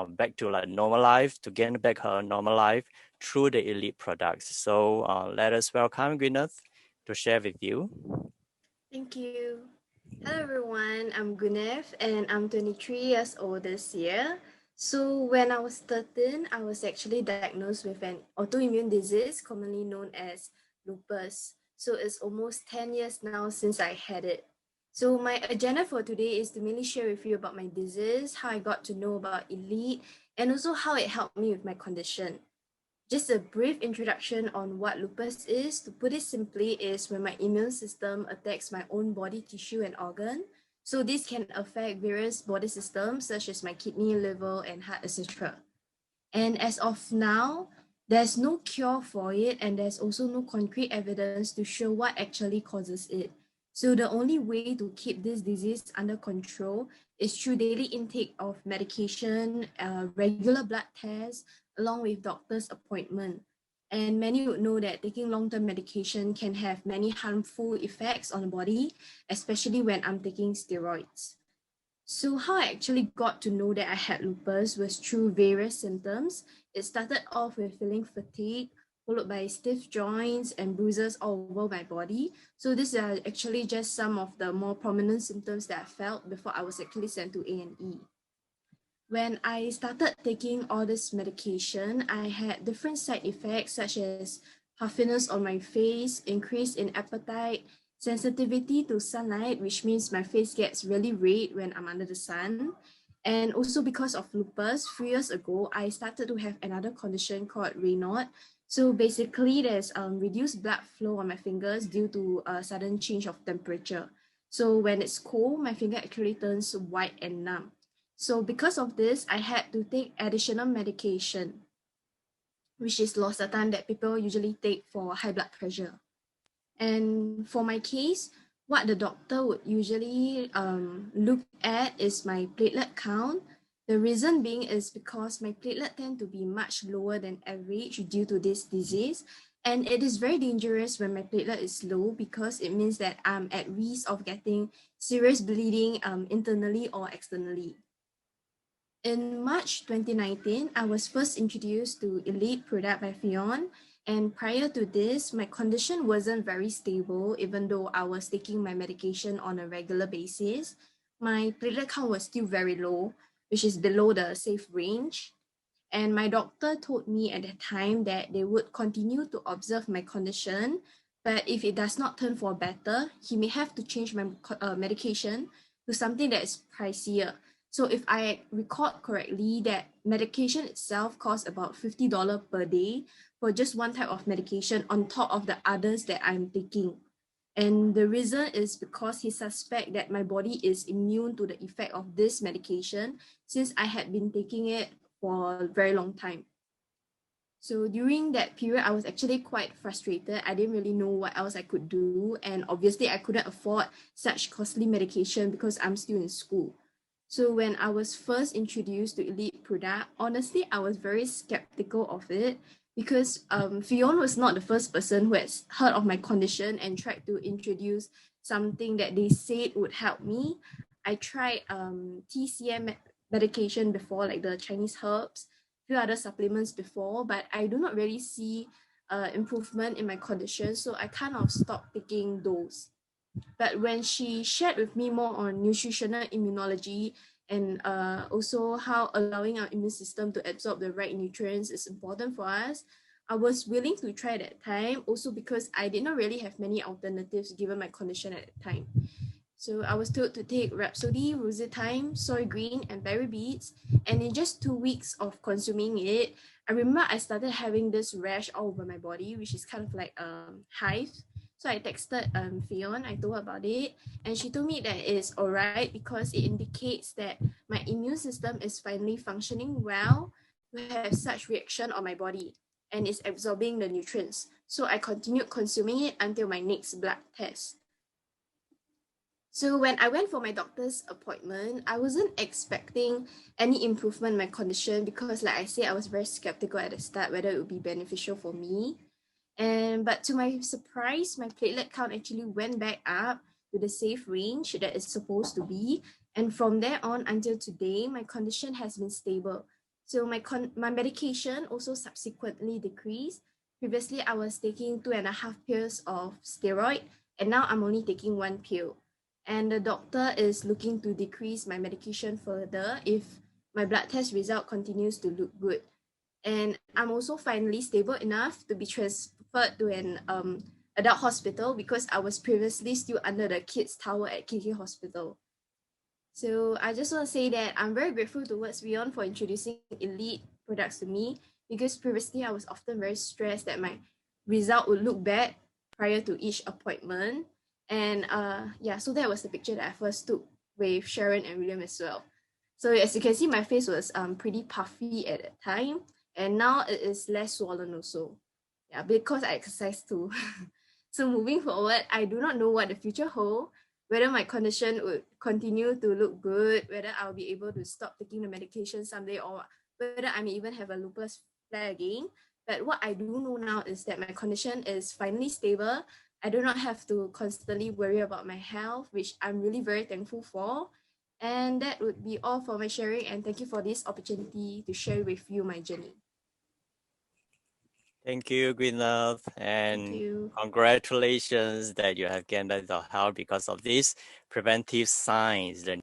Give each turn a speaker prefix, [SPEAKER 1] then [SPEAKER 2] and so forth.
[SPEAKER 1] back to like normal life, to gain back her normal life through the elite products. So let us welcome Gwyneth to share with you.
[SPEAKER 2] Thank you. Hello everyone, I'm Gwyneth and I'm 23 years old this year. So when I was 13, I was actually diagnosed with an autoimmune disease commonly known as lupus. So it's almost 10 years now since I had it. So my agenda for today is to mainly share with you about my disease, how I got to know about elite, and also how it helped me with my condition. Just a brief introduction on what lupus is, to put it simply, is when my immune system attacks my own body tissue and organ. So this can affect various body systems such as my kidney, liver, and heart, etc. And as of now, there's no cure for it, and there's also no concrete evidence to show what actually causes it. So the only way to keep this disease under control is through daily intake of medication, regular blood tests, along with doctor's appointment. And many would know that taking long-term medication can have many harmful effects on the body, especially when I'm taking steroids. So how I actually got to know that I had lupus was through various symptoms. It started off with feeling fatigue, followed by stiff joints and bruises all over my body. So these are actually just some of the more prominent symptoms that I felt before I was actually sent to A&E. When I started taking all this medication, I had different side effects such as puffiness on my face, increase in appetite, sensitivity to sunlight, which means my face gets really red when I'm under the sun. And also because of lupus, 3 years ago, I started to have another condition called Raynaud. So basically, there's reduced blood flow on my fingers due to a sudden change of temperature. So when it's cold, my finger actually turns white and numb. So because of this, I had to take additional medication, which is losartan that people usually take for high blood pressure. And for my case, what the doctor would usually look at is my platelet count. The reason being is because my platelet tend to be much lower than average due to this disease. And it is very dangerous when my platelet is low because it means that I'm at risk of getting serious bleeding internally or externally. In March 2019, I was first introduced to Elite product by Fion. And prior to this, my condition wasn't very stable, even though I was taking my medication on a regular basis. My platelet count was still very low, which is below the safe range. And my doctor told me at that time that they would continue to observe my condition, but if it does not turn for better, he may have to change my medication to something that is pricier. So if I recall correctly, that medication itself costs about $50 per day for just one type of medication on top of the others that I'm taking. And the reason is because he suspects that my body is immune to the effect of this medication since I had been taking it for a very long time. So during that period, I was actually quite frustrated. I didn't really know what else I could do. And obviously, I couldn't afford such costly medication because I'm still in school. So when I was first introduced to Elite product, honestly, I was very skeptical of it because Fion was not the first person who has heard of my condition and tried to introduce something that they said would help me. I tried TCM medication before, like the Chinese herbs, few other supplements before, but I do not really see improvement in my condition, so I kind of stopped taking those. But when she shared with me more on nutritional immunology and also how allowing our immune system to absorb the right nutrients is important for us, I was willing to try that time, also because I did not really have many alternatives given my condition at the time. So I was told to take Rhapsody, Rositime, Soy Green, and Berry Beets. And in just 2 weeks of consuming it, I remember I started having this rash all over my body, which is kind of like hive. So I texted Fion, I told her about it, and she told me that it's all right because it indicates that my immune system is finally functioning well to have such reaction on my body and is absorbing the nutrients. So I continued consuming it until my next blood test. So when I went for my doctor's appointment, I wasn't expecting any improvement in my condition because, like I said, I was very skeptical at the start whether it would be beneficial for me. But to my surprise, my platelet count actually went back up to the safe range that it's supposed to be. And from there on until today, my condition has been stable. So my medication also subsequently decreased. Previously, I was taking 2.5 pills of steroid, and now I'm only taking 1 pill. And the doctor is looking to decrease my medication further if my blood test result continues to look good. And I'm also finally stable enough to be transferred to an adult hospital because I was previously still under the kids tower at KK Hospital. So I just want to say that I'm very grateful towards Beyond for introducing elite products to me, because previously I was often very stressed that my result would look bad prior to each appointment. And yeah, so that was the picture that I first took with Sharon and William as well. So as you can see, my face was pretty puffy at that time, and now it is less swollen also. Yeah, because I exercise too. So moving forward, I do not know what the future holds, whether my condition would continue to look good, whether I'll be able to stop taking the medication someday, or whether I may even have a lupus flare again. But what I do know now is that my condition is finally stable. I do not have to constantly worry about my health, which I'm really very thankful for. And that would be all for my sharing. And thank you for this opportunity to share with you my journey.
[SPEAKER 1] Thank you, Gwyneth,
[SPEAKER 2] Thank
[SPEAKER 1] and
[SPEAKER 2] you.
[SPEAKER 1] congratulations that you have gained the health because of these preventive signs.